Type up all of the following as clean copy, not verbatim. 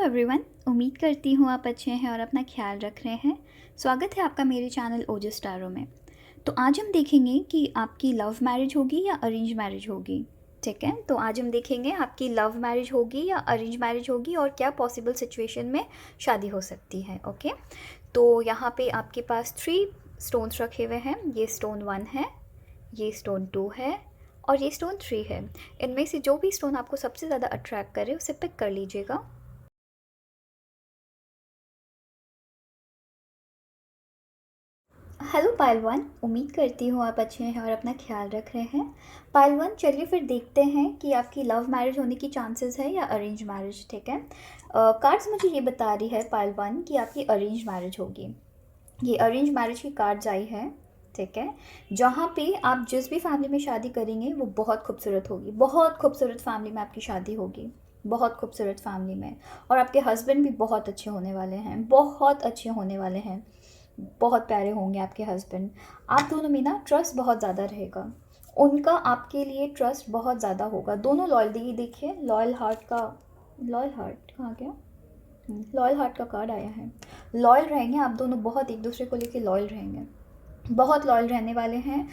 Everyone, उम्मीद करती हूँ आप अच्छे हैं और अपना ख्याल रख रहे हैं। स्वागत है आपका मेरे चैनल ओजस टारो में। तो आज हम देखेंगे कि आपकी लव मैरिज होगी या अरेंज मैरिज होगी। ठीक है, तो आज हम देखेंगे आपकी लव मैरिज होगी या अरेंज मैरिज होगी और क्या पॉसिबल सिचुएशन में शादी हो सकती है। ओके, तो यहाँ पे आपके पास 3 स्टोन्स रखे हुए हैं। ये स्टोन 1 है, ये स्टोन 2 है और ये स्टोन 3 है। इनमें से जो भी स्टोन आपको सबसे ज़्यादा अट्रैक्ट करे उसे पिक कर लीजिएगा। हेलो पायल वन, उम्मीद करती हूँ आप अच्छे हैं और अपना ख्याल रख रहे हैं। पायल वन, चलिए फिर देखते हैं कि आपकी लव मैरिज होने की चांसेस है या अरेंज मैरिज। ठीक है, कार्ड्स मुझे ये बता रही है पायल वन कि आपकी अरेंज मैरिज होगी। ये अरेंज मैरिज की कार्ड्स आई है। ठीक है, जहाँ पे आप जिस भी फैमिली में शादी करेंगे वो बहुत खूबसूरत होगी, बहुत खूबसूरत फैमिली में आपकी शादी होगी, बहुत खूबसूरत फैमिली में। और आपके हस्बैंड भी बहुत अच्छे होने वाले हैं, बहुत अच्छे होने वाले हैं, बहुत प्यारे होंगे आपके हस्बैंड। आप दोनों में ना ट्रस्ट बहुत ज़्यादा रहेगा, उनका आपके लिए ट्रस्ट बहुत ज़्यादा होगा। दोनों लॉयल, देखिए लॉयल हार्ट का, लॉयल हार्ट कहाँ गया, लॉयल हार्ट का कार्ड आया है। लॉयल रहेंगे आप दोनों, बहुत एक दूसरे को लेके लॉयल रहेंगे, बहुत लॉयल रहने वाले हैं।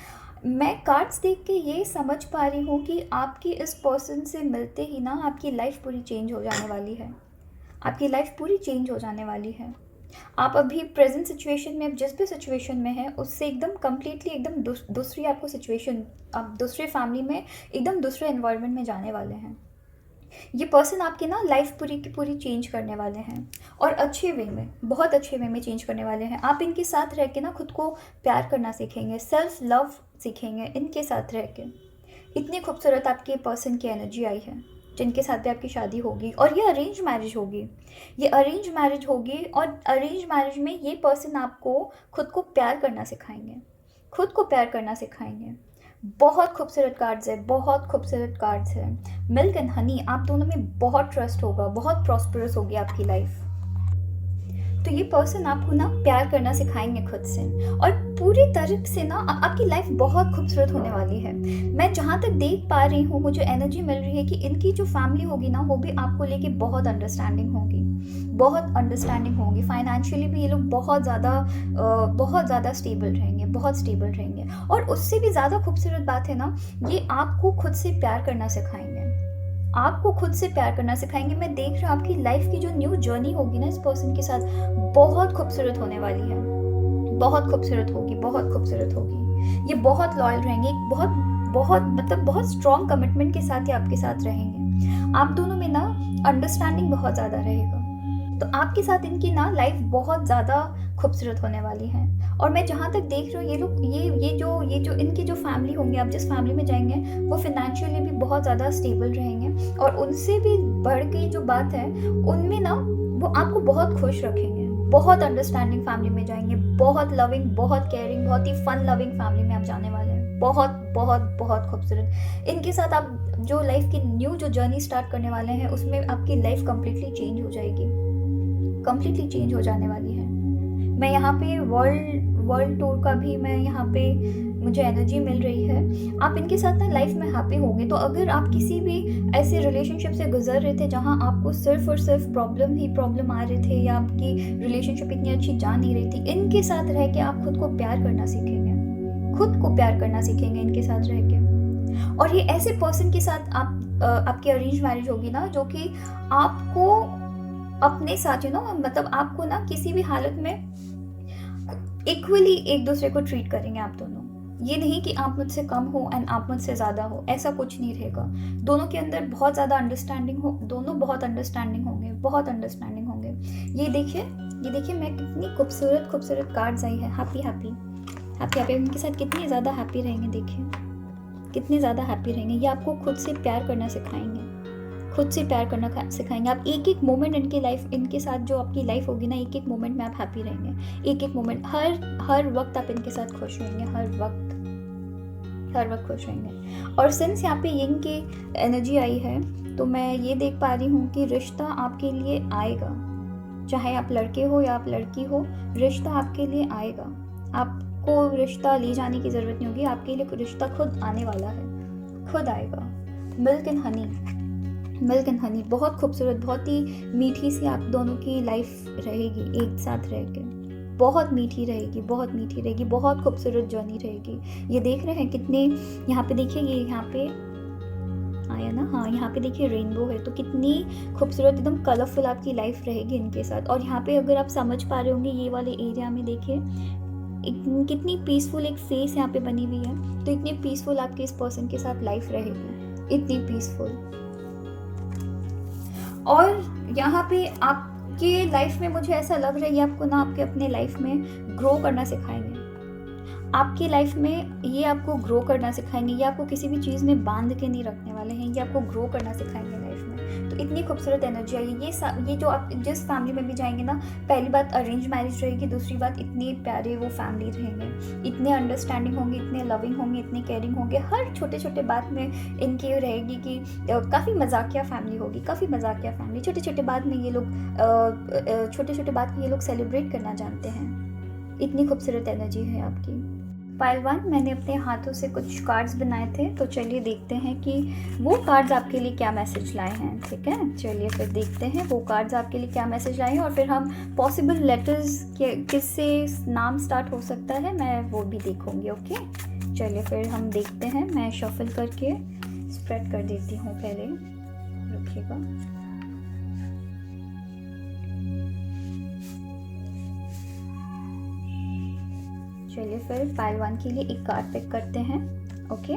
मैं कार्ड्स देख के ये समझ पा रही हूँ कि आपकी इस पर्सन से मिलते ही ना आपकी लाइफ पूरी चेंज हो जाने वाली है, आपकी लाइफ पूरी चेंज हो जाने वाली है। आप अभी प्रेजेंट सिचुएशन में, जिस भी सिचुएशन में है उससे एकदम कम्प्लीटली एकदम दूसरी आपको सिचुएशन, आप दूसरे फैमिली में एकदम दूसरे एनवायरनमेंट में जाने वाले हैं। ये पर्सन आपकी ना लाइफ पूरी की पूरी चेंज करने वाले हैं और अच्छे वे में, बहुत अच्छे वे में चेंज करने वाले हैं। आप इनके साथ रह के ना खुद को प्यार करना सीखेंगे, सेल्फ लव सीखेंगे इनके साथ रह के। इतनी खूबसूरत आपके पर्सन की एनर्जी आई है जिनके साथ भी आपकी शादी होगी। और ये अरेंज मैरिज होगी, ये अरेंज मैरिज होगी। और अरेंज मैरिज में ये पर्सन आपको खुद को प्यार करना सिखाएंगे, खुद को प्यार करना सिखाएंगे। बहुत खूबसूरत कार्ड्स है, बहुत खूबसूरत कार्ड्स है। मिल्क एंड हनी, आप दोनों में बहुत ट्रस्ट होगा, बहुत प्रॉस्परस होगी आपकी लाइफ। तो ये पर्सन आपको ना प्यार करना सिखाएंगे खुद से, और पूरी तरह से ना आपकी लाइफ बहुत खूबसूरत होने वाली है। मैं जहाँ तक देख पा रही हूँ, मुझे एनर्जी मिल रही है कि इनकी जो फैमिली होगी ना वो भी आपको लेके बहुत अंडरस्टैंडिंग होगी, बहुत अंडरस्टैंडिंग होगी। फाइनेंशियली भी ये लोग बहुत ज़्यादा स्टेबल रहेंगे, बहुत स्टेबल रहेंगे। और उससे भी ज़्यादा खूबसूरत बात है ना, ये आपको खुद से प्यार करना सिखाएंगे, आपको खुद से प्यार करना सिखाएंगे। मैं देख रही हूँ आपकी लाइफ की जो न्यू जर्नी होगी ना इस पर्सन के साथ, बहुत खूबसूरत होने वाली है, बहुत खूबसूरत होगी, बहुत खूबसूरत होगी। ये बहुत लॉयल रहेंगे, बहुत बहुत मतलब बहुत स्ट्रॉन्ग कमिटमेंट के साथ ही आपके साथ रहेंगे। आप दोनों में ना अंडरस्टैंडिंग बहुत ज़्यादा रहेगा। तो आपके साथ इनकी ना लाइफ बहुत ज़्यादा खूबसूरत होने वाली है। और मैं जहाँ तक देख रही हूँ, ये लोग ये जो इनकी जो फैमिली होंगे, आप जिस फैमिली में जाएंगे वो फिनेंशियली भी बहुत ज़्यादा स्टेबल रहेंगे। और उनसे भी बढ़ के जो बात है, उनमें ना वो आपको बहुत खुश रखेंगे, बहुत अंडरस्टैंडिंग फैमिली में जाएंगे, बहुत लविंग, बहुत केयरिंग, बहुत ही फन लविंग फैमिली में आप जाने वाले हैं। बहुत बहुत बहुत खूबसूरत। इनके साथ आप जो लाइफ की न्यू जो जर्नी स्टार्ट करने वाले हैं उसमें आपकी लाइफ कम्प्लीटली चेंज हो जाएगी, कम्प्लीटली चेंज हो जाने वाली है। मैं यहाँ पे वर्ल्ड टूर का भी मैं यहाँ पे मुझे एनर्जी मिल रही है। आप इनके साथ ना लाइफ में हैप्पी होंगे। तो अगर आप किसी भी ऐसे रिलेशनशिप से गुजर रहे थे जहाँ आपको सिर्फ और सिर्फ प्रॉब्लम ही प्रॉब्लम आ रहे थे, या आपकी रिलेशनशिप इतनी अच्छी जा नहीं रही थी, इनके साथ रह के आप खुद को प्यार करना सीखेंगे, खुद को प्यार करना सीखेंगे इनके साथ रह के। और ये ऐसे पर्सन के साथ आपकी अरेंज मैरिज होगी ना, जो कि आपको अपने साथ मतलब आपको ना किसी भी हालत में इक्वली एक दूसरे को ट्रीट करेंगे आप दोनों। ये नहीं कि आप मुझसे कम हो एंड आप मुझसे ज़्यादा हो, ऐसा कुछ नहीं रहेगा। दोनों के अंदर बहुत ज़्यादा अंडरस्टैंडिंग हो, दोनों बहुत अंडरस्टैंडिंग होंगे, बहुत अंडरस्टैंडिंग होंगे। ये देखिए मैं कितनी खूबसूरत खूबसूरत कार्ड्स आई है। हैप्पी हैप्पी हैप्पी हैप्पी, उनके साथ कितनी ज़्यादा हैप्पी रहेंगे, देखिए कितने ज़्यादा हैप्पी रहेंगे। ये आपको खुद से प्यार करना सिखाएंगे, खुद से प्यार करना सिखाएंगे। आप एक एक मोमेंट इनके साथ जो आपकी लाइफ होगी ना, एक एक मोमेंट में आप हैप्पी रहेंगे, एक एक मोमेंट, हर वक्त आप इनके साथ खुश रहेंगे, हर वक्त खुश रहेंगे। और सिंस यहाँ पे यंग की एनर्जी आई है, तो मैं ये देख पा रही हूँ कि रिश्ता आपके लिए आएगा, चाहे आप लड़के हो या आप लड़की हो, रिश्ता आपके लिए आएगा। आपको रिश्ता ले जाने की ज़रूरत नहीं होगी, आपके लिए रिश्ता खुद आने वाला है, खुद आएगा। Milk and honey, milk and honey, बहुत खूबसूरत, बहुत ही मीठी सी आप दोनों की लाइफ रहेगी एक साथ रह के। बहुत मीठी रहेगी, बहुत मीठी रहेगी, बहुत खूबसूरत जर्नी रहेगी। ये देख रहे हैं कितने, यहाँ पे देखिए, ये यहाँ पे आया ना, हाँ यहाँ पे देखिए रेनबो है, तो कितनी खूबसूरत एकदम कलरफुल आपकी लाइफ रहेगी इनके साथ। और यहाँ पे अगर आप समझ पा रहे होंगे, ये वाले एरिया में देखिए कितनी पीसफुल एक फेस यहाँ पे बनी हुई है। तो इतनी पीसफुल आपके इस पर्सन के साथ लाइफ रहेगी, इतनी पीसफुल। और यहाँ पे आपके लाइफ में मुझे ऐसा लग रहा है, ये आपको ना आपके अपने लाइफ में ग्रो करना सिखाएंगे। आपकी लाइफ में ये आपको ग्रो करना सिखाएंगे, ये आपको किसी भी चीज़ में बांध के नहीं रखने वाले हैं, ये आपको ग्रो करना सिखाएंगे लाइफ में। तो इतनी खूबसूरत एनर्जी आई है। ये जो आप जिस फैमिली में भी जाएंगे ना, पहली बात अरेंज मैरिज रहेगी, दूसरी बात इतने प्यारे वो फैमिली रहेंगे, इतने अंडरस्टैंडिंग होंगे, इतने लविंग होंगे, इतने केयरिंग होंगे। हर छोटे छोटे बात में इनकी रहेगी कि काफ़ी मजाकिया फैमिली होगी, काफ़ी मजाकिया फैमिली। छोटे छोटे बात में ये लोग छोटे छोटे बात को ये लोग सेलिब्रेट करना जानते हैं। इतनी खूबसूरत एनर्जी है आपकी। पाइल 1, मैंने अपने हाथों से कुछ कार्ड्स बनाए थे, तो चलिए देखते हैं कि वो कार्ड्स आपके लिए क्या मैसेज लाए हैं। ठीक है, चलिए फिर देखते हैं वो कार्ड्स आपके लिए क्या मैसेज लाए हैं, और फिर हम पॉसिबल लेटर्स किससे नाम स्टार्ट हो सकता है मैं वो भी देखूंगी। ओके, चलिए फिर हम देखते हैं। मैं शफल करके स्प्रेड कर देती हूँ पहले, रखिएगा। चलिए फिर पाइल 1 के लिए एक कार्ड पिक करते हैं। ओके,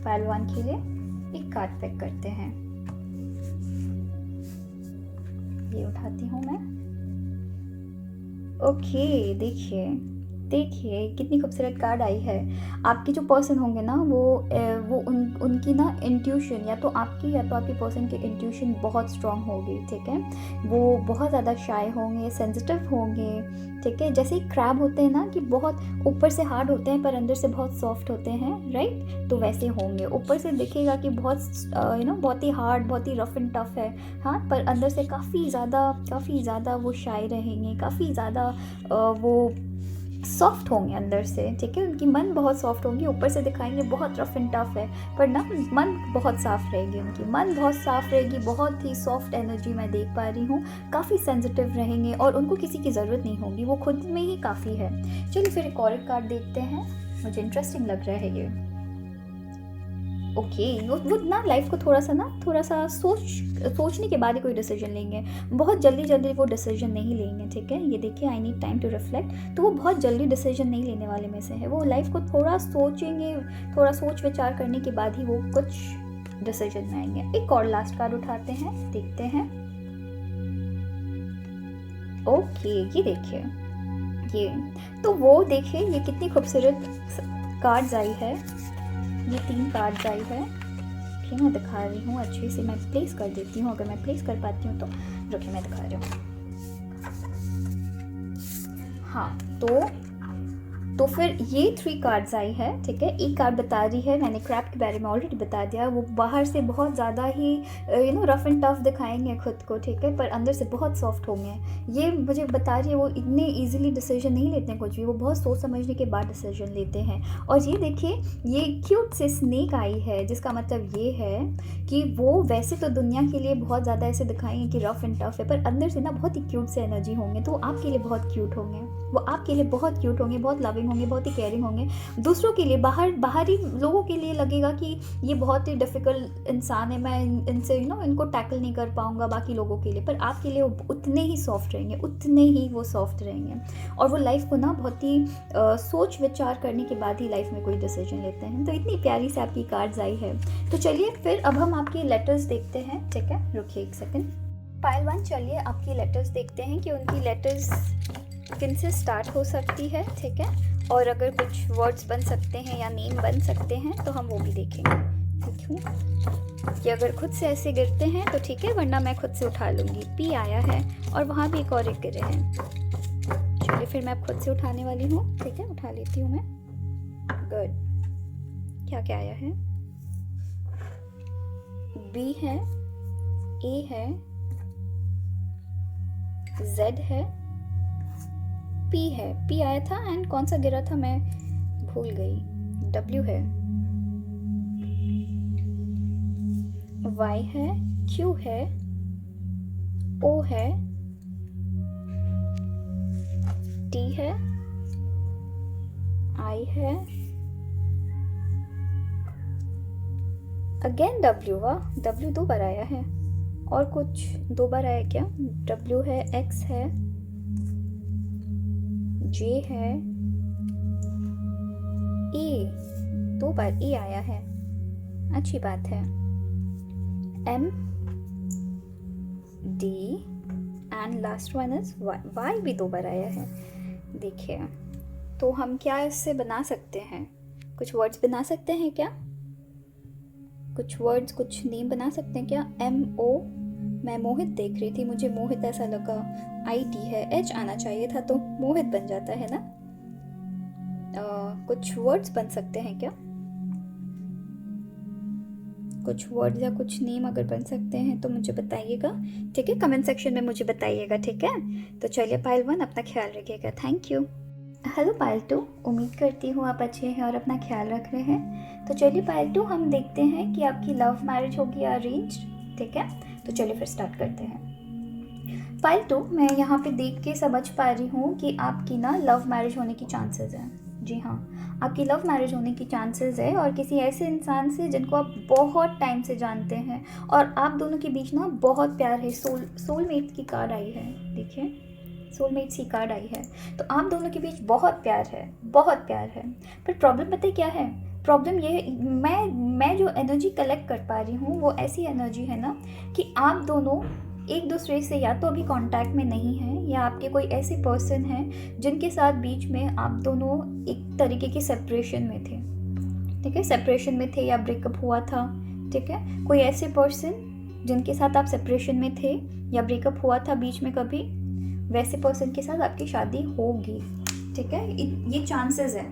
पाइल 1 के लिए एक कार्ड पिक करते हैं। ये उठाती हूँ मैं। ओके, देखिए देखिए कितनी खूबसूरत कार्ड आई है। आपके जो पर्सन होंगे ना, वो उनकी ना इंट्यूशन, या तो आपकी या तो आपके पर्सन की इंट्यूशन बहुत स्ट्रांग होगी। ठीक है, वो बहुत ज़्यादा शाय होंगे, सेंसिटिव होंगे। ठीक है, जैसे क्रैब होते हैं ना कि बहुत ऊपर से हार्ड होते हैं पर अंदर से बहुत सॉफ्ट होते हैं, राइट, तो वैसे होंगे। ऊपर से दिखेगा कि बहुत बहुत ही हार्ड, बहुत ही रफ एंड टफ है, हाँ, पर अंदर से काफ़ी ज़्यादा वो शाय रहेंगे, काफ़ी ज़्यादा वो सॉफ्ट होंगे अंदर से। ठीक है, उनकी मन बहुत सॉफ्ट होगी, ऊपर से दिखाएंगे बहुत रफ एंड टफ है, पर ना मन बहुत साफ रहेगी, उनकी मन बहुत साफ रहेगी, बहुत ही सॉफ्ट एनर्जी मैं देख पा रही हूँ। काफ़ी सेंसिटिव रहेंगे और उनको किसी की ज़रूरत नहीं होगी, वो खुद में ही काफ़ी है। चलिए फिर एक और कार्ड देखते हैं, मुझे इंटरेस्टिंग लग रहा है ये। ओके, वो ना लाइफ को थोड़ा सा सोचने के बाद ही कोई डिसीजन लेंगे, बहुत जल्दी वो डिसीजन नहीं लेंगे। ठीक है, ये देखिए, I need time to reflect, तो वो बहुत जल्दी डिसीजन नहीं लेने वाले में से है। वो लाइफ को थोड़ा सोचेंगे, थोड़ा सोच विचार करने के बाद ही वो कुछ डिसीजन में आएंगे। एक और लास्ट कार्ड उठाते हैं, देखते हैं। ओके, ये देखिए, ये तो वो देखिए ये कितनी खूबसूरत कार्ड्स आई है। ये 3 कार्ड्स आई है। रुकिए मैं दिखा रही हूँ अच्छे से, मैं प्लेस कर देती हूँ, अगर मैं प्लेस कर पाती हूँ तो। रुकिए मैं दिखा रही हूँ। हाँ, तो फिर ये 3 कार्ड्स आई है। ठीक है, एक कार्ड बता रही है, मैंने क्रैब के बारे में ऑलरेडी बता दिया, वो बाहर से बहुत ज़्यादा ही रफ एंड टफ दिखाएंगे खुद को। ठीक है, पर अंदर से बहुत सॉफ्ट होंगे। ये मुझे बता रही है वो इतने ईजिली डिसीजन नहीं लेते हैं कुछ भी, वो बहुत सोच समझने के बाद डिसीजन लेते हैं। और ये देखिए, ये क्यूट से स्नेक आई है, जिसका मतलब ये है कि वो वैसे तो दुनिया के लिए बहुत ज़्यादा ऐसे दिखाएंगे कि रफ एंड टफ है, पर अंदर से ना बहुत ही क्यूट से एनर्जी होंगे, तो वो आपके लिए बहुत क्यूट होंगे, वो आपके लिए बहुत क्यूट होंगे, बहुत लविंग होंगे, बहुत ही केयरिंग होंगे। दूसरों के लिए, बाहरी लोगों के लिए लगेगा कि ये बहुत ही डिफ़िकल्ट इंसान है, मैं इनसे इनको टैकल नहीं कर पाऊंगा बाकी लोगों के लिए, पर आपके लिए वो उतने ही सॉफ्ट रहेंगे, उतने ही वो सॉफ्ट रहेंगे। और वो लाइफ को ना बहुत ही सोच विचार करने के बाद ही लाइफ में कोई डिसीजन लेते हैं। तो इतनी प्यारी से आपकी कार्ड्स आई है। तो चलिए फिर अब हम आपके लेटर्स देखते हैं। ठीक है, रुकिए एक सेकेंड। पाइल 1, चलिए आपकी लेटर्स देखते हैं कि उनकी लेटर्स किन से स्टार्ट हो सकती है। ठीक है, और अगर कुछ वर्ड्स बन सकते हैं या नेम बन सकते हैं तो हम वो भी देखेंगे। ठीक है, कि अगर खुद से ऐसे गिरते हैं तो ठीक है, वरना मैं खुद से उठा लूँगी। पी आया है और वहाँ भी एक और एक गिरे हैं। चलिए फिर मैं अब खुद से उठाने वाली हूँ। ठीक है, उठा लेती हूँ मैं। गुड, क्या क्या आया है? बी है, ए है, जेड है, पी है, पी आया था एंड कौन सा गिरा था मैं भूल गई। डब्ल्यू है, वाई है, क्यू है, ओ है, टी है, आई है, अगेन डब्ल्यू। वाह, डब्ल्यू 2 बार आया है। और कुछ 2 बार आया क्या? डब्ल्यू है, एक्स है, जे है, ई 2 बार ई आया है, अच्छी बात है। M, D and last one is Y भी 2 बार आया है। देखिए, तो हम क्या इससे बना सकते हैं? कुछ वर्ड्स बना सकते हैं क्या? कुछ वर्ड्स, कुछ नेम बना सकते हैं क्या? एम ओ, मैं मोहित देख रही थी, मुझे मोहित ऐसा लगा। आई टी है, एच आना चाहिए था तो मोहित बन जाता है ना। कुछ वर्ड्स बन सकते हैं क्या? कुछ वर्ड्स या कुछ नेम अगर बन सकते हैं तो मुझे बताइएगा, ठीक है? कमेंट सेक्शन में मुझे बताइएगा, ठीक है? तो चलिए पायल 1, अपना ख्याल रखिएगा। Thank you. हेलो पायल 2, उम्मीद करती हूँ आप अच्छे हैं और अपना ख्याल रख रहे हैं। तो चलिए पायल 2, हम देखते हैं कि आपकी लव मैरिज होगी या अरेंज, ठीक है? तो चलिए फिर स्टार्ट करते हैं। पायल 2, मैं यहाँ पे देख के समझ पा रही हूँ कि आपकी ना लव मैरिज होने की चांसेस हैं। जी हाँ, आपकी लव मैरिज होने की चांसेस है, और किसी ऐसे इंसान से जिनको आप बहुत टाइम से जानते हैं, और आप दोनों के बीच ना बहुत प्यार है। सोलमेट की कार्ड आई है, देखिए, सोलमेट्स की कार्ड आई है। तो आप दोनों के बीच बहुत प्यार है, बहुत प्यार है। पर प्रॉब्लम पता है क्या है? प्रॉब्लम ये है, मैं जो एनर्जी कलेक्ट कर पा रही हूँ वो ऐसी एनर्जी है ना कि आप दोनों एक दूसरे से या तो अभी कांटेक्ट में नहीं हैं, या आपके कोई ऐसे पर्सन हैं जिनके साथ बीच में आप दोनों एक तरीके की सेपरेशन में थे, ठीक है? सेपरेशन में थे या ब्रेकअप हुआ था, ठीक है? कोई ऐसे पर्सन जिनके साथ आप सेपरेशन में थे या ब्रेकअप हुआ था बीच में कभी, वैसे पर्सन के साथ आपकी शादी होगी, ठीक है? ये चांसेस है,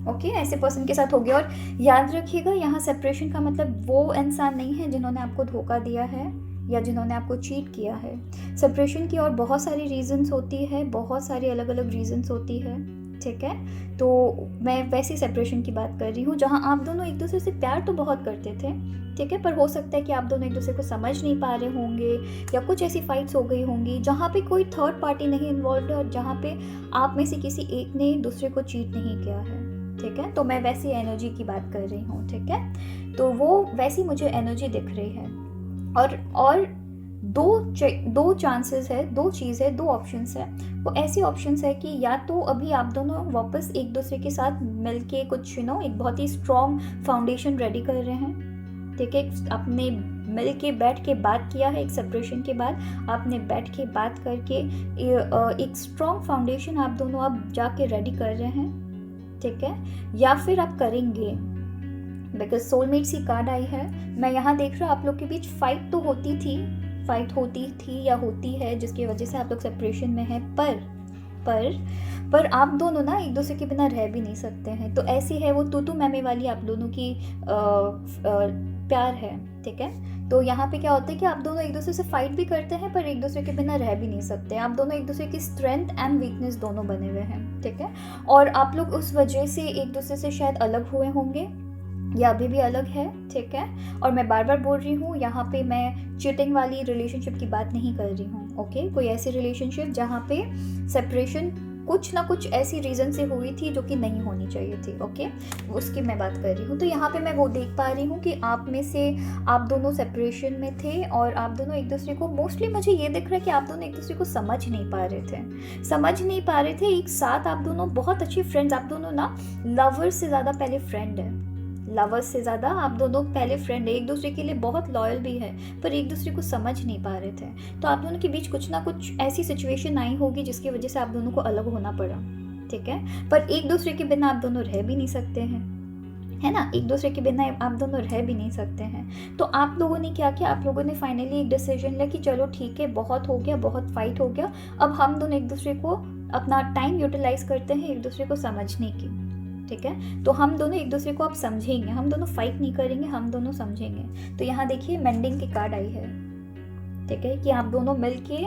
ओके? ऐसे पर्सन के साथ होगी। और याद रखिएगा, यहाँ सेपरेशन का मतलब वो इंसान नहीं है जिन्होंने आपको धोखा दिया है या जिन्होंने आपको चीट किया है। सेपरेशन की और बहुत सारी रीजंस होती है, बहुत सारी अलग अलग रीजंस होती है, ठीक है? तो मैं वैसी सेपरेशन की बात कर रही हूँ जहाँ आप दोनों एक दूसरे से प्यार तो बहुत करते थे, ठीक है? पर हो सकता है कि आप दोनों एक दूसरे को समझ नहीं पा रहे होंगे, या कुछ ऐसी फाइट्स हो गई होंगी जहाँ पे कोई थर्ड पार्टी नहीं इन्वॉल्व है, और जहाँ पे आप में से किसी एक ने दूसरे को चीट नहीं किया है, ठीक है? तो मैं वैसी एनर्जी की बात कर रही हूँ, ठीक है? तो वो वैसी मुझे एनर्जी दिख रही है। और दो चांसेस है, दो चीज़ है, दो ऑप्शंस है। वो ऐसी ऑप्शंस है कि या तो अभी आप दोनों वापस एक दूसरे के साथ मिलके कुछ एक बहुत ही स्ट्रॉन्ग फाउंडेशन रेडी कर रहे हैं, ठीक है? आपने मिल के बैठ के बात किया है, एक सेपरेशन के बाद आपने बैठ के बात करके एक स्ट्रॉन्ग फाउंडेशन आप दोनों अब जाके रेडी कर रहे हैं, ठीक है? या फिर आप करेंगे, बिकॉज सोलमेट्स की कार्ड आई है। मैं यहाँ देख रहा हूँ आप लोग के बीच फाइट तो होती थी या होती है, जिसकी वजह से आप लोग सेपरेशन में हैं। पर आप दोनों ना एक दूसरे के बिना रह भी नहीं सकते हैं। तो ऐसी है वो तू मैमे वाली आप दोनों की प्यार है, ठीक है? तो यहाँ पे क्या होता है कि आप दोनों एक दूसरे से फाइट भी करते हैं, पर एक दूसरे के बिना रह भी नहीं सकते। आप दोनों एक दूसरे की स्ट्रेंथ एंड वीकनेस दोनों बने हुए हैं, ठीक है? और आप लोग उस वजह से एक दूसरे से शायद अलग हुए होंगे, या अभी भी अलग है, ठीक है? और मैं बार बार बोल रही हूँ, यहाँ पे मैं चीटिंग वाली रिलेशनशिप की बात नहीं कर रही हूँ, ओके? कोई ऐसी रिलेशनशिप जहाँ पे सेपरेशन कुछ ना कुछ ऐसी रीज़न से हुई थी जो कि नहीं होनी चाहिए थी, ओके? उसकी मैं बात कर रही हूँ। तो यहाँ पे मैं वो देख पा रही हूँ कि आप में से आप दोनों सेपरेशन में थे, और आप दोनों एक दूसरे को, मोस्टली मुझे ये दिख रहा है कि आप दोनों एक दूसरे को समझ नहीं पा रहे थे। एक साथ आप दोनों बहुत अच्छी फ्रेंड्स, आप दोनों ना लवर्स से ज़्यादा पहले फ्रेंड है, लवर्स से ज़्यादा आप दोनों पहले फ्रेंड है, एक दूसरे के लिए बहुत लॉयल भी है, पर एक दूसरे को समझ नहीं पा रहे थे। तो आप दोनों के बीच कुछ ना कुछ ऐसी सिचुएशन आई होगी जिसकी वजह से आप दोनों को अलग होना पड़ा, ठीक है? पर एक दूसरे के बिना आप दोनों रह भी नहीं सकते हैं, है ना? एक दूसरे के बिना आप दोनों रह भी नहीं सकते हैं। तो आप लोगों ने क्या किया? आप लोगों ने फाइनली एक डिसीजन लिया कि चलो ठीक है, बहुत हो गया, बहुत फाइट हो गया, अब हम दोनों एक दूसरे को अपना टाइम यूटिलाइज करते हैं एक दूसरे को समझने की, ठीक है? तो हम दोनों एक दूसरे को अब समझेंगे, हम दोनों फाइट नहीं करेंगे, हम दोनों समझेंगे। तो यहाँ देखिए मेंडिंग की कार्ड आई है, ठीक है? कि आप दोनों मिलके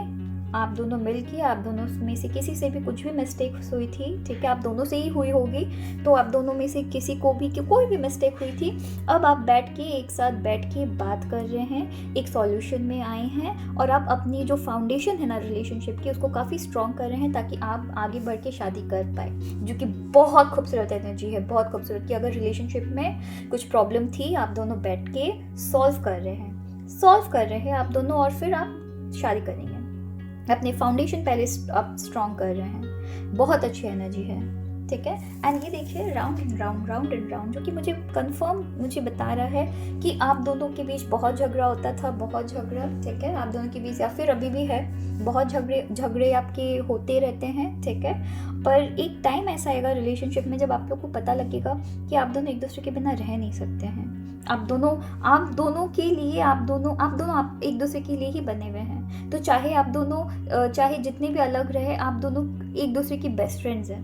आप दोनों मिल के, आप दोनों में से किसी से भी कुछ भी मिस्टेक हुई थी, ठीक है, आप दोनों से ही हुई होगी, तो आप दोनों में से किसी को भी कि कोई भी मिस्टेक हुई थी, अब आप बैठ के एक साथ बैठ के बात कर रहे हैं, एक सॉल्यूशन में आए हैं, और आप अपनी जो फाउंडेशन है ना रिलेशनशिप की उसको काफ़ी स्ट्रॉन्ग कर रहे हैं ताकि आप आगे बढ़ के शादी कर पाए, जो कि बहुत खूबसूरत एनर्जी है, बहुत खूबसूरत। कि अगर रिलेशनशिप में कुछ प्रॉब्लम थी, आप दोनों बैठ के सॉल्व कर रहे हैं आप दोनों, और फिर आप शादी करेंगे। अपने फाउंडेशन पहले आप स्ट्रॉन्ग कर रहे हैं, बहुत अच्छी एनर्जी है, ठीक है। एंड ये देखिए round and round, round and round, जो कि मुझे बता रहा है कि आप दोनों के बीच बहुत झगड़ा होता था, बहुत झगड़ा, ठीक है, आप दोनों के बीच, या फिर अभी भी है, बहुत झगड़े आपके होते रहते हैं, ठीक है। पर एक टाइम ऐसा आएगा रिलेशनशिप में जब आप लोग को पता लगेगा कि आप दोनों एक दूसरे के बिना रह नहीं सकते हैं। आप दोनों के लिए, आप एक दूसरे के लिए ही बने हुए हैं। तो चाहे आप दोनों चाहे जितने भी अलग रहे, आप दोनों एक दूसरे की बेस्ट फ्रेंड्स हैं,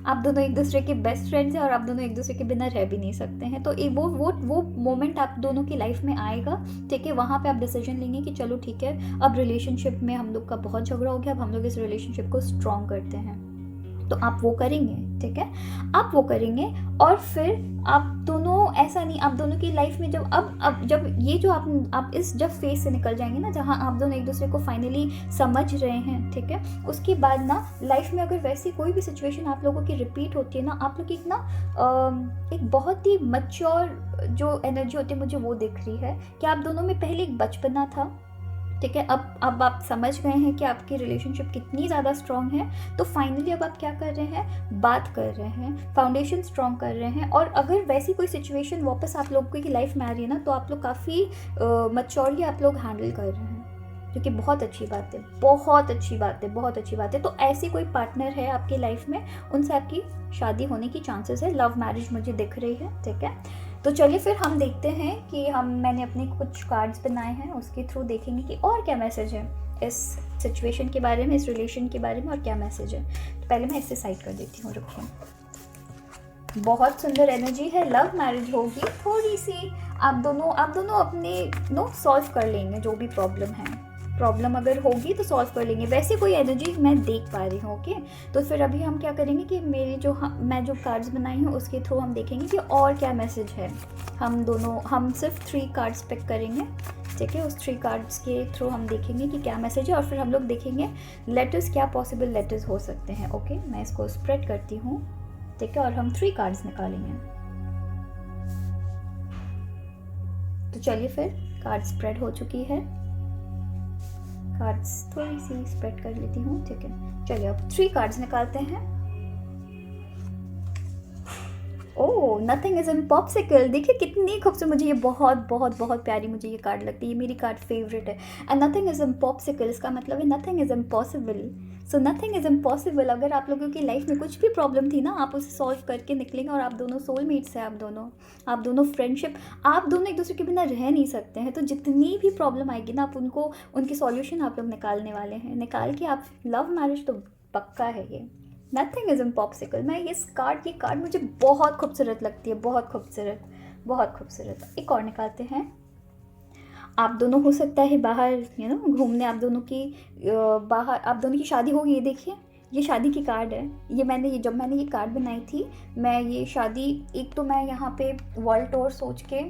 आप दोनों एक दूसरे के बेस्ट फ्रेंड्स हैं, और आप दोनों एक दूसरे के बिना रह भी नहीं सकते हैं। तो वो मोमेंट आप दोनों की लाइफ में आएगा, ठीक है। वहाँ पे आप डिसीजन लेंगे कि चलो ठीक है, अब रिलेशनशिप में हम लोग का बहुत झगड़ा हो गया, अब हम लोग इस रिलेशनशिप को स्ट्रॉन्ग करते हैं। तो आप वो करेंगे, ठीक है, आप वो करेंगे। और फिर आप दोनों, ऐसा नहीं, आप दोनों की लाइफ में जब ये जो आप इस जब फेज से निकल जाएंगे ना, जहाँ आप दोनों एक दूसरे को फाइनली समझ रहे हैं, ठीक है, उसके बाद ना लाइफ में अगर वैसी कोई भी सिचुएशन आप लोगों की रिपीट होती है ना, आप लोग एक बहुत ही मैच्योर जो एनर्जी होती है, मुझे वो दिख रही है कि आप दोनों में पहले एक बचपना था, ठीक है। अब आप समझ गए हैं कि आपकी रिलेशनशिप कितनी ज़्यादा स्ट्रॉन्ग है। तो फाइनली अब आप क्या कर रहे हैं, बात कर रहे हैं, फाउंडेशन स्ट्रॉन्ग कर रहे हैं। और अगर वैसी कोई सिचुएशन वापस आप लोगों की लाइफ में आ रही है ना, तो आप लोग काफ़ी मैच्योरली आप लोग हैंडल कर रहे हैं, जो कि बहुत अच्छी बात है, बहुत अच्छी बात है, बहुत अच्छी बात है। तो ऐसी कोई पार्टनर है आपकी लाइफ में, उनसे आपकी शादी होने की चांसेस है, लव मैरिज मुझे दिख रही है, ठीक है। तो चलिए फिर हम देखते हैं कि मैंने अपने कुछ कार्ड्स बनाए हैं, उसके थ्रू देखेंगे कि और क्या मैसेज है इस सिचुएशन के बारे में, इस रिलेशन के बारे में, और क्या मैसेज है। तो पहले मैं इससे साइड कर देती हूँ, रुकिए। बहुत सुंदर एनर्जी है, लव मैरिज होगी, थोड़ी सी आप दोनों अपने सॉल्व कर लेंगे जो भी प्रॉब्लम अगर होगी तो सॉल्व कर लेंगे, वैसे कोई एनर्जी मैं देख पा रही हूँ, ओके। तो फिर अभी हम क्या करेंगे कि मैं जो कार्ड्स बनाई हूँ उसके थ्रू हम देखेंगे कि और क्या मैसेज है। हम सिर्फ 3 कार्ड्स पिक करेंगे, ठीक है। उस 3 कार्ड्स के थ्रू हम देखेंगे कि क्या मैसेज है, और फिर हम लोग देखेंगे लेटर्स, क्या पॉसिबल लेटर्स हो सकते हैं, ओके। मैं इसको स्प्रेड करती हूँ, ठीक है, और हम 3 कार्ड्स निकालेंगे। तो चलिए फिर कार्ड स्प्रेड हो चुकी है, कार्ड्स थोड़ी सी स्प्रेड कर लेती हूँ, ठीक है। चलिए अब 3 कार्ड्स निकालते हैं। ओह, नथिंग इज इम्पॉसिबल, देखिए कितनी खूबसूरत, मुझे ये बहुत बहुत बहुत प्यारी मुझे ये कार्ड लगती है, ये मेरी कार्ड फेवरेट है। एंड नथिंग इज इम्पॉसिबल, इसका मतलब है nothing is impossible. So nothing is impossible, अगर आप लोगों की लाइफ में कुछ भी प्रॉब्लम थी ना, आप उसे सॉल्व करके निकलेंगे, और आप दोनों सोलमेट्स हैं, आप दोनों फ्रेंडशिप, आप दोनों एक दूसरे के बिना रह नहीं सकते हैं। तो जितनी भी प्रॉब्लम आएगी ना, आप उनके सॉल्यूशन आप लोग निकालने वाले हैं, निकाल के आप लव मैरिज तो पक्का है ये। नथिंग इज इम्पॉसिबल, ये कार्ड मुझे बहुत खूबसूरत लगती है, बहुत खूबसूरत, बहुत खूबसूरत। एक और निकालते हैं। आप दोनों हो सकता है बाहर घूमने, आप दोनों की शादी होगी। ये देखिए, ये शादी की कार्ड है। जब मैंने ये कार्ड बनाई थी, मैं ये शादी, एक तो मैं यहाँ पे वर्ल्ड टूर सोच के,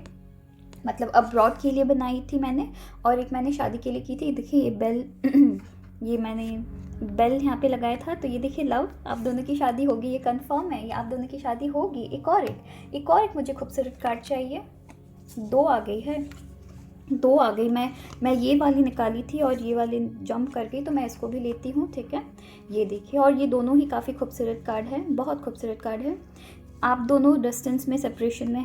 मतलब अब्रॉड के लिए बनाई थी मैंने, और एक मैंने शादी के लिए की थी। देखिए ये बेल ये मैंने बेल यहाँ पे लगाया था। तो ये देखिए लव, आप दोनों की शादी होगी, ये कंफर्म है, ये आप दोनों की शादी होगी। एक और मुझे खूबसूरत कार्ड चाहिए। 2 आ गई है, 2 आ गई। मैं ये वाली निकाली थी और ये वाली जंप कर गई, तो मैं इसको भी लेती हूँ, ठीक है। ये देखिए, और ये दोनों ही काफ़ी खूबसूरत कार्ड है, बहुत खूबसूरत कार्ड है। आप दोनों डिस्टेंस में, सेपरेशन में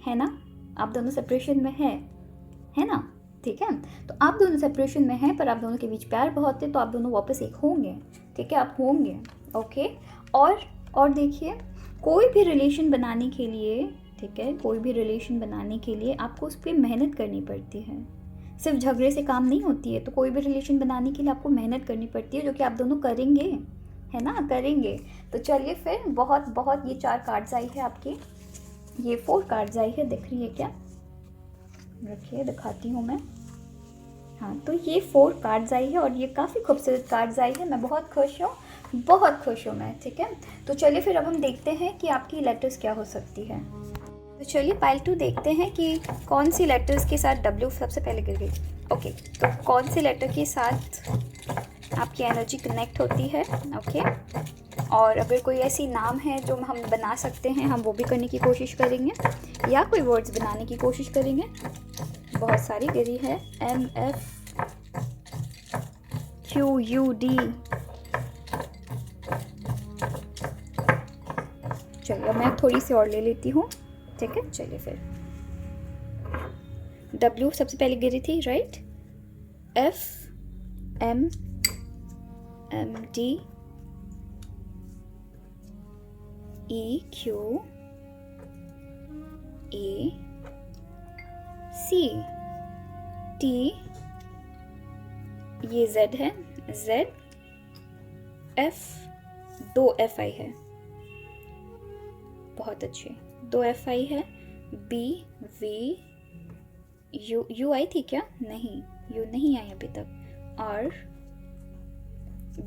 है ना, आप दोनों सेपरेशन में है ना, ठीक है। तो आप दोनों सेपरेशन में हैं, पर आप दोनों के बीच प्यार बहुत है, तो आप दोनों वापस एक होंगे, ठीक है, आप होंगे, ओके। और देखिए, कोई भी रिलेशन बनाने के लिए, ठीक है, कोई भी रिलेशन बनाने के लिए आपको उस पर मेहनत करनी पड़ती है, सिर्फ झगड़े से काम नहीं होती है। तो कोई भी रिलेशन बनाने के लिए आपको मेहनत करनी पड़ती है, जो कि आप दोनों करेंगे, है ना, करेंगे। तो चलिए फिर, बहुत बहुत ये 4 कार्ड्स आई है आपकी, ये 4 कार्ड्स आई है, दिख रही है क्या, रखिए दिखाती हूँ मैं। हाँ, तो ये 4 कार्ड्स आई है और ये काफ़ी खूबसूरत कार्ड्स आई है। मैं बहुत खुश हूँ, बहुत खुश हूँ मैं, ठीक है। तो चलिए फिर अब हम देखते हैं कि आपकी लेटर्स क्या हो सकती है। तो चलिए पाइल 2 देखते हैं कि कौन सी लेटर्स के साथ W सबसे पहले गिर गई। ओके, तो कौन सी लेटर के साथ आपकी एनर्जी कनेक्ट होती है। ओके, और अगर कोई ऐसी नाम है जो हम बना सकते हैं, हम वो भी करने की कोशिश करेंगे, या कोई वर्ड्स बनाने की कोशिश करेंगे। बहुत सारी गिरी है, MFQUD। चलिए अब मैं थोड़ी सी और ले लेती हूँ, ठीक है। चलिए फिर W सबसे पहले गिरी थी, राइट। FMDEQAC, ये Z है, ZF, 2 FI है, बहुत अच्छे, 2 FI है। BV, U आई थी क्या? नहीं, U नहीं आई अभी तक। और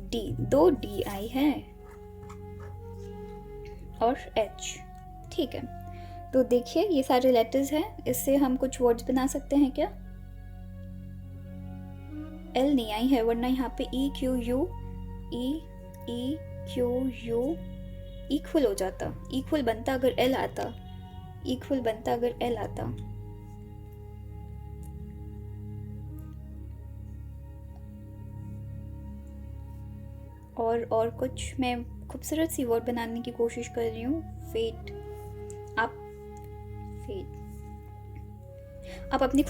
D, 2 D आई है, और H, ठीक है। तो देखिए ये सारे लेटर्स हैं, इससे हम कुछ वर्ड्स बना सकते हैं क्या? L नहीं आई है, वरना यहाँ पे EQU, इक्वल हो जाता, इक्वल बनता अगर L आता, इक्वल बनता अगर L आता। और कुछ मैं खूबसूरत सी वर्ड बनाने की कोशिश कर रही हूँ। फेट, आप अपनी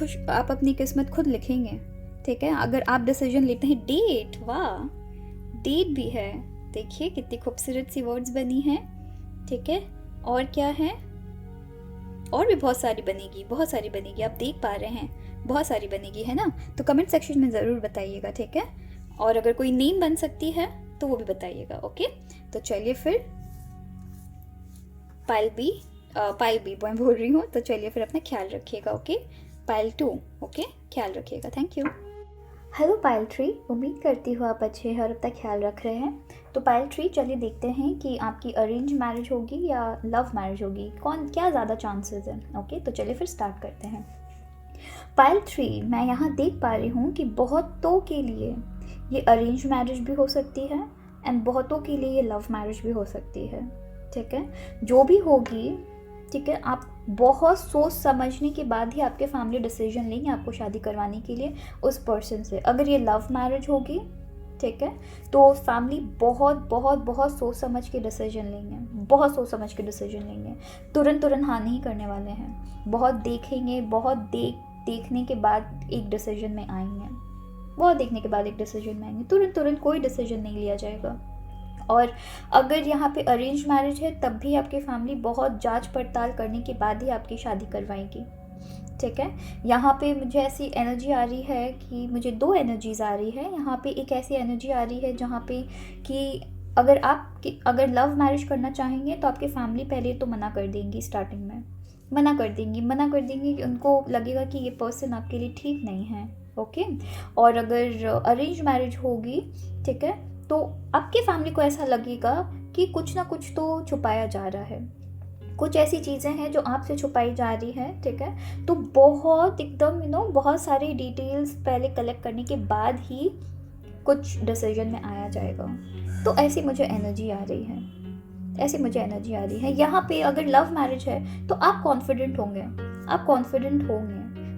किस्मत खुद लिखेंगे, ठीक है। अगर आप डिसीजन लेते हैं। डेट, वाह, डेट भी है, देखिए कितनी खूबसूरत सी वर्ड्स बनी हैं, ठीक है। और क्या है? और भी बहुत सारी बनेगी, आप देख पा रहे हैं, बहुत सारी बनेगी, है ना। तो कमेंट सेक्शन में ज़रूर बताइएगा, ठीक है। और अगर कोई नेम बन सकती है तो वो भी बताइएगा, ओके। तो चलिए फिर पाइल बी मैं बोल रही हूँ, तो चलिए फिर अपना ख्याल रखिएगा, ओके। पाइल 2, ओके, ख्याल रखिएगा, थैंक यू। हेलो पाइल 3, उम्मीद करती हूँ आप अच्छे हैं और अपना ख्याल रख रहे हैं। तो पाइल 3, चलिए देखते हैं कि आपकी अरेंज मैरिज होगी या लव मैरिज होगी, क्या ज़्यादा चांसेस हैं, ओके। तो चलिए फिर स्टार्ट करते हैं। पाइल 3, मैं यहाँ देख पा रही हूँ कि बहुतों के लिए ये अरेंज मैरिज भी हो सकती है एंड बहुतों के लिए ये लव मैरिज भी हो सकती है, ठीक है। जो भी होगी, ठीक है, आप बहुत सोच समझने के बाद ही आपके फैमिली डिसीजन लेंगे आपको शादी करवाने के लिए उस पर्सन से। अगर ये लव मैरिज होगी, ठीक है, तो फैमिली बहुत बहुत बहुत सोच समझ के डिसीजन लेंगे, बहुत सोच समझ के डिसीजन लेंगे। तुरंत हाँ नहीं करने वाले हैं, बहुत देखेंगे, बहुत देखने के बाद एक डिसीजन में आएंगे, बहुत देखने के बाद एक डिसीजन में आएंगे। तुरंत कोई डिसीजन नहीं लिया जाएगा। और अगर यहाँ पे अरेंज मैरिज है तब भी आपकी फैमिली बहुत जांच पड़ताल करने के बाद ही आपकी शादी करवाएगी, ठीक है। यहाँ पे मुझे ऐसी एनर्जी आ रही है कि मुझे 2 एनर्जीज आ रही है। यहाँ पे एक ऐसी एनर्जी आ रही है जहाँ पे कि अगर लव मैरिज करना चाहेंगे तो आपकी फैमिली पहले तो मना कर देंगी, स्टार्टिंग में मना कर देंगी कि उनको लगेगा कि ये पर्सन आपके लिए ठीक नहीं है, ओके। और अगर अरेंज मैरिज होगी, ठीक है, तो आपके फैमिली को ऐसा लगेगा कि कुछ ना कुछ तो छुपाया जा रहा है, कुछ ऐसी चीज़ें हैं जो आपसे छुपाई जा रही है, ठीक है। तो बहुत एकदम बहुत सारी डिटेल्स पहले कलेक्ट करने के बाद ही कुछ डिसीजन में आया जाएगा। तो ऐसी मुझे एनर्जी आ रही है, यहाँ पे अगर लव मैरिज है तो आप कॉन्फिडेंट होंगे,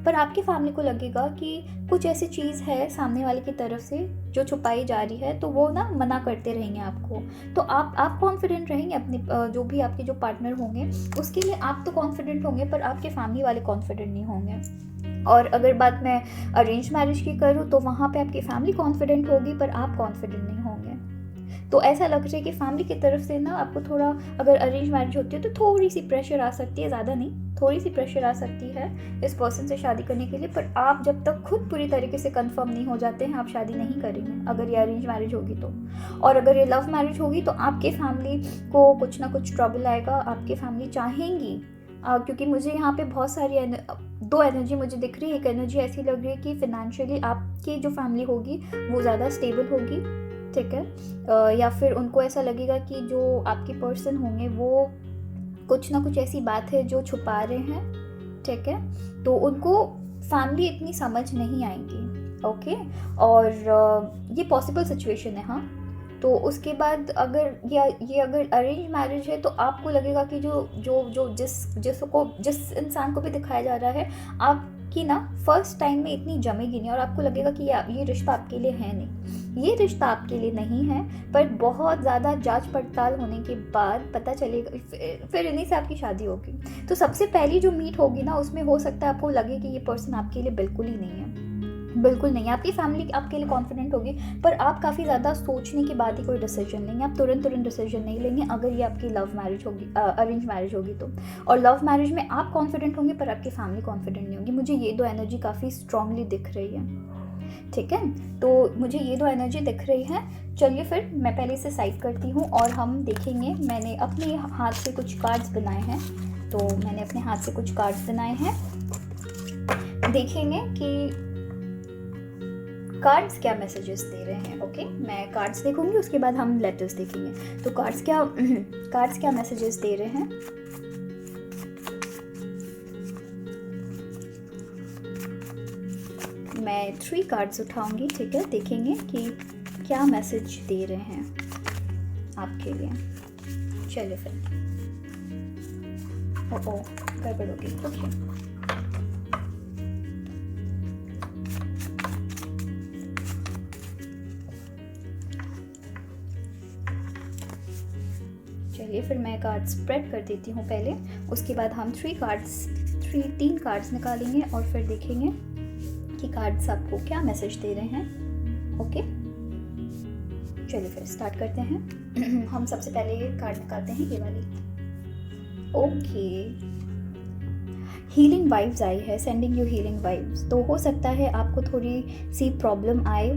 पर आपकी फैमिली को लगेगा कि कुछ ऐसी चीज़ है सामने वाले की तरफ से जो छुपाई जा रही है, तो वो ना मना करते रहेंगे आपको। तो आप कॉन्फिडेंट रहेंगे अपने जो भी आपके जो पार्टनर होंगे उसके लिए, आप तो कॉन्फिडेंट होंगे पर आपके फैमिली वाले कॉन्फिडेंट नहीं होंगे। और अगर बात मैं अरेंज मैरिज की करूँ तो वहाँ पे आपकी फैमिली कॉन्फिडेंट होगी पर आप कॉन्फिडेंट नहीं होंगे। तो ऐसा लग रहा है कि फैमिली की तरफ से ना आपको थोड़ा, अगर अरेंज मैरिज होती है तो थोड़ी सी प्रेशर आ सकती है, ज़्यादा नहीं, थोड़ी सी प्रेशर आ सकती है इस पर्सन से शादी करने के लिए। पर आप जब तक खुद पूरी तरीके से कंफर्म नहीं हो जाते हैं, आप शादी नहीं करेंगे अगर ये अरेंज मैरिज होगी तो। और अगर ये लव मैरिज होगी तो आपके फैमिली को कुछ ना कुछ ट्रबल आएगा, आपकी फैमिली चाहेंगी, क्योंकि मुझे यहाँ पे बहुत सारी दो एनर्जी मुझे दिख रही है। एक एनर्जी ऐसी लग रही है कि फिनेंशियली आपकी जो फैमिली होगी वो ज़्यादा स्टेबल होगी, ठीक है। या फिर उनको ऐसा लगेगा कि जो आपके पर्सन होंगे वो कुछ ना कुछ ऐसी बात है जो छुपा रहे हैं, ठीक है। तो उनको फैमिली इतनी समझ नहीं आएगी, ओके। और ये पॉसिबल सिचुएशन है, हाँ। तो उसके बाद अगर ये अगर अरेंज मैरिज है तो आपको लगेगा कि जो जो जो जिस इंसान को भी दिखाया जा रहा है, आपकी ना फर्स्ट टाइम में इतनी जमेगी नहीं, और आपको लगेगा कि ये रिश्ता आपके लिए है नहीं, ये रिश्ता आपके लिए नहीं है। पर बहुत ज़्यादा जांच पड़ताल होने के बाद पता चलेगा, फिर इन्हीं से आपकी शादी होगी। तो सबसे पहली जो मीट होगी ना, उसमें हो सकता है आपको लगे कि ये पर्सन आपके लिए बिल्कुल ही नहीं है, बिल्कुल नहीं। आपकी फैमिली आपके लिए कॉन्फिडेंट होगी, पर आप काफ़ी ज़्यादा सोचने के बाद ही कोई डिसीजन लेंगे। आप तुरंत डिसीजन नहीं लेंगे अगर ये आपकी लव मैरिज होगी, अरेंज मैरिज होगी तो। और लव मैरिज में आप कॉन्फिडेंट होंगे पर आपकी फैमिली कॉन्फिडेंट नहीं होगी। मुझे ये दो एनर्जी काफ़ी स्ट्रांगली दिख रही है, ठीक है। तो मुझे ये दो एनर्जी दिख रही है। चलिए फिर मैं पहले इसे साइड करती हूँ और हम देखेंगे। मैंने अपने हाथ से कुछ कार्ड्स बनाए हैं, तो मैंने अपने हाथ से कुछ कार्ड्स बनाए हैं। देखेंगे कि कार्ड्स क्या मैसेजेस दे रहे हैं, ओके। मैं कार्ड्स देखूंगी, उसके बाद हम लेटर्स देखेंगे। तो कार्ड्स क्या मैसेजेस दे रहे हैं। मैं 3 कार्ड्स उठाऊंगी, ठीक है। देखेंगे कि क्या मैसेज दे रहे हैं आपके लिए। चलिए फिर। ओ गड़बड़ होगी, ओके। चलिए फिर मैं कार्ड स्प्रेड कर देती हूँ पहले, उसके बाद हम 3 कार्ड्स निकालेंगे और फिर देखेंगे कि कार्ड्स आपको क्या मैसेज दे रहे हैं, ओके। चलिए फिर स्टार्ट करते हैं। हम सबसे पहले ये कार्ड निकालते हैं, ये वाली, ओके। हीलिंग वाइब्स आई है, सेंडिंग यू हीलिंग वाइब्स। तो हो सकता है आपको थोड़ी सी प्रॉब्लम आए,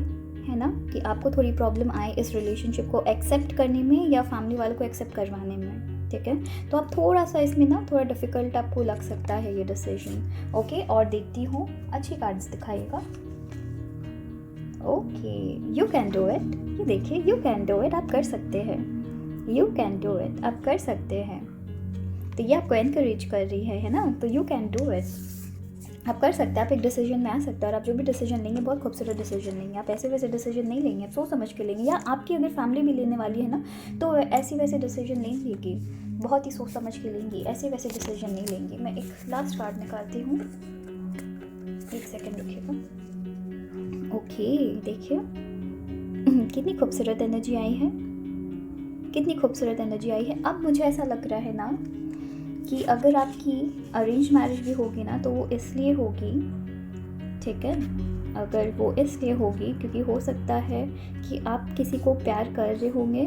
है ना, कि आपको थोड़ी प्रॉब्लम आए इस रिलेशनशिप को एक्सेप्ट करने में या फैमिली वालों को एक्सेप्ट करवाने में, ठीक है। तो आप थोड़ा सा इसमें ना थोड़ा डिफ़िकल्ट आपको लग सकता है ये डिसीजन, ओके। और देखती हूँ, अच्छी कार्ड्स दिखाइएगा, okay. You can do it, ये देखिए, यू कैन डू इट, आप कर सकते हैं, यू कैन डू इट, आप कर सकते हैं। तो ये आपको एनकरेज कर रही है ना। तो यू कैन डू इट, आप कर सकते हैं, आप एक डिसीजन में आ सकते हैं। और आप जो भी डिसीजन लेंगे बहुत खूबसूरत डिसीजन लेंगे, आप ऐसे वैसे डिसीजन नहीं लेंगे, आप सोच समझ के लेंगे। या आपकी अगर फैमिली भी लेने वाली है ना, तो ऐसी वैसे डिसीजन नहीं लेगी, बहुत ही सोच समझ के लेंगी, ऐसे वैसे डिसीजन नहीं लेंगी। मैं एक लास्ट कार्ड निकालती हूँ, 1 सेकेंड रुकिएगा, ओके। देखिए कितनी खूबसूरत एनर्जी आई है, कितनी खूबसूरत एनर्जी आई है। अब मुझे ऐसा लग रहा है ना कि अगर आपकी अरेंज मैरिज भी होगी ना, तो वो इसलिए होगी, ठीक है। अगर वो इसलिए होगी क्योंकि हो सकता है कि आप किसी को प्यार कर रहे होंगे,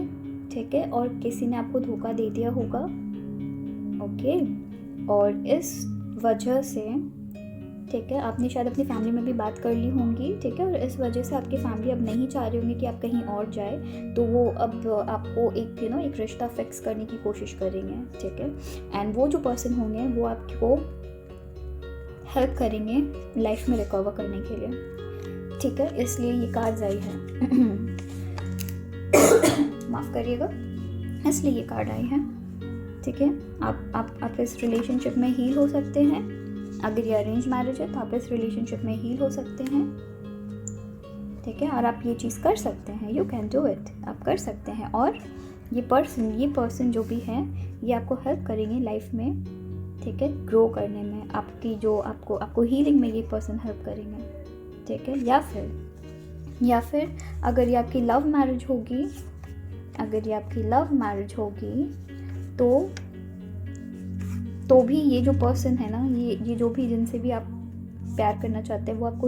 ठीक है, और किसी ने आपको धोखा दे दिया होगा, ओके। और इस वजह से, ठीक है, आपने शायद अपनी फैमिली में भी बात कर ली होंगी, ठीक है। और इस वजह से आपकी फैमिली अब नहीं चाह रही होंगी कि आप कहीं और जाए, तो वो अब आपको एक एक रिश्ता फिक्स करने की कोशिश करेंगे, ठीक है। एंड वो जो पर्सन होंगे वो आपको हेल्प करेंगे लाइफ में रिकवर करने के लिए, ठीक है। इसलिए ये कार्ड्स आई है। माफ़ करिएगा, इसलिए ये कार्ड आई है, ठीक है। आप इस रिलेशनशिप में हील हो सकते हैं। अगर ये अरेंज मैरिज है तो आप इस रिलेशनशिप में हील हो सकते हैं, ठीक है। और आप ये चीज़ कर सकते हैं, यू कैन डू इट, आप कर सकते हैं। और ये पर्सन जो भी है, ये आपको हेल्प करेंगे लाइफ में, ठीक है, ग्रो करने में। आपकी जो आपको हीलिंग में ये पर्सन हेल्प करेंगे, ठीक है। या फिर अगर ये आपकी लव मैरिज होगी, तो भी ये जो पर्सन है ना, ये जो भी जिनसे भी आप प्यार करना चाहते हैं, वो आपको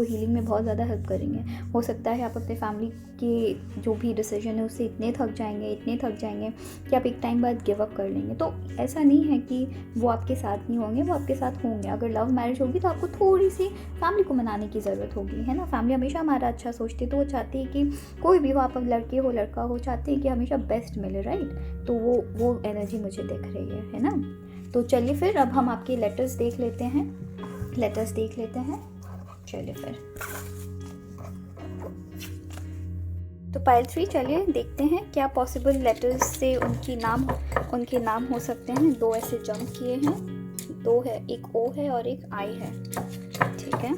हीलिंग में बहुत ज़्यादा हेल्प करेंगे। हो सकता है आप अपने फैमिली के जो भी डिसीजन है उससे इतने थक जाएंगे कि आप एक टाइम बाद गिव अप कर लेंगे। तो ऐसा नहीं है कि वो आपके साथ नहीं होंगे, वो आपके साथ होंगे। अगर लव मैरिज होगी तो आपको थोड़ी सी फैमिली को मनाने की ज़रूरत होगी, है ना। फैमिली हमेशा हमारा अच्छा सोचती है, तो वो चाहती है कि कोई भी हो, आप लड़के हो लड़का हो, चाहते हैं कि हमेशा बेस्ट मिले, राइट। तो वो एनर्जी मुझे दिख रही है ना। तो चलिए फिर अब हम आपके लेटर्स देख लेते हैं। लेटर्स देख लेते हैं। चलिए फिर तो पाइल 3 चलिए देखते हैं क्या पॉसिबल लेटर्स से उनके नाम हो सकते हैं। 2 ऐसे जंप किए हैं, 2 है, एक ओ है और एक आई है। ठीक है,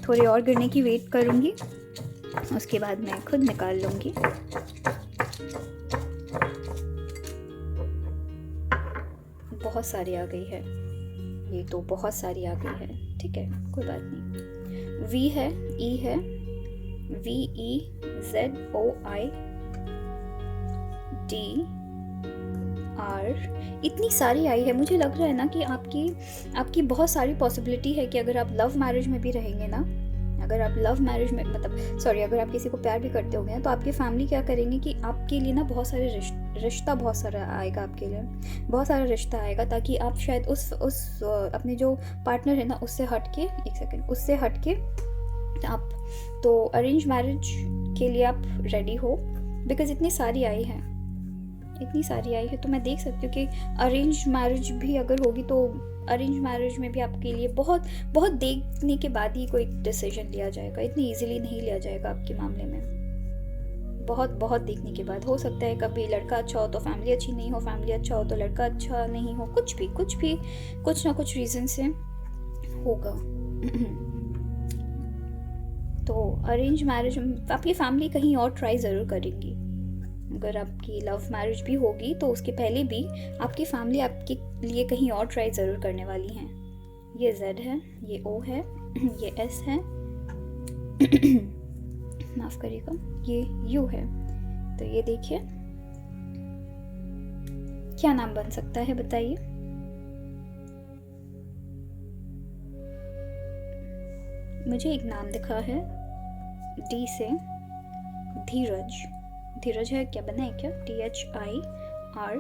थोड़े और गिरने की वेट करूँगी, उसके बाद मैं खुद निकाल लूँगी। बहुत सारी आ गई है, ये तो बहुत सारी आ गई है। ठीक है, कोई बात नहीं। वी है, ई है, VEZOI DR, इतनी सारी आई है। मुझे लग रहा है ना कि आपकी बहुत सारी पॉसिबिलिटी है कि अगर आप लव मैरिज में भी रहेंगे ना, अगर आप लव मैरिज में अगर आप किसी को प्यार भी करते होंगे तो आपकी फैमिली क्या करेंगे कि आपके लिए ना बहुत सारे रिश्ता बहुत सारा आएगा, आपके लिए बहुत सारा रिश्ता आएगा, ताकि आप शायद उस अपने जो पार्टनर है ना उससे हट के आप तो अरेंज मैरिज के लिए आप रेडी हो, बिकॉज इतनी सारी आई है तो मैं देख सकती हूँ कि अरेंज मैरिज भी अगर होगी तो अरेंज मैरिज में भी आपके लिए बहुत बहुत देखने के बाद ही कोई डिसीजन लिया जाएगा, इतनी इजीली नहीं लिया जाएगा आपके मामले में। बहुत बहुत देखने के बाद हो सकता है कभी लड़का अच्छा हो तो फैमिली अच्छी नहीं हो, फैमिली अच्छा हो तो लड़का अच्छा नहीं हो, कुछ ना कुछ रीज़न से होगा। तो अरेंज मैरिज आपकी फैमिली कहीं और ट्राई ज़रूर करेंगी। अगर आपकी लव मैरिज भी होगी तो उसके पहले भी आपकी फैमिली आपके लिए कहीं और ट्राई ज़रूर करने वाली हैं। ये Z है, ये O है, ये S है, माफ़ करिएगा, ये U है। तो ये देखिए क्या नाम बन सकता है, बताइए। मुझे एक नाम दिखा है D से, धीरज है, क्या बना है क्या? THIR,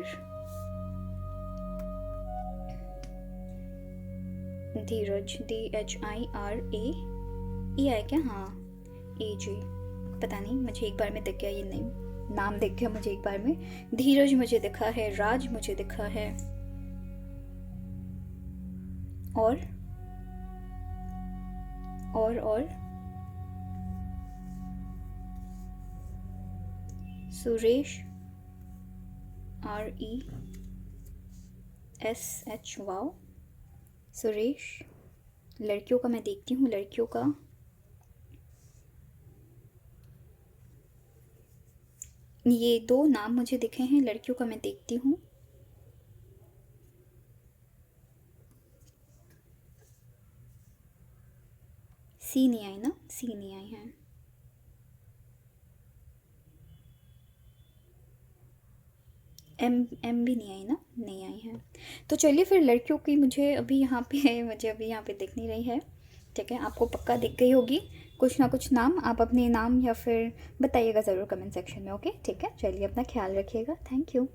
धीरज, DHIRA, E आया क्या? हाँ, AJ, पता नहीं, मुझे एक बार में दिख गया, ये नहीं नाम दिख गया मुझे एक बार में। धीरज मुझे दिखा है, राज मुझे दिखा है, और सुरेश, RESH, वाओ, सुरेश। लड़कियों का मैं देखती हूँ, लड़कियों का ये 2 नाम मुझे दिखे हैं, लड़कियों का मैं देखती हूँ। सी नहीं आई ना, सी नहीं आई है। एम भी नहीं आई ना, नहीं आई है। तो चलिए फिर लड़कियों की मुझे अभी यहाँ पे दिख नहीं रही है। ठीक है, आपको पक्का दिख गई होगी कुछ ना कुछ नाम। आप अपने नाम या फिर बताइएगा ज़रूर कमेंट सेक्शन में। ओके, ठीक है, चलिए अपना ख्याल रखिएगा। Thank you.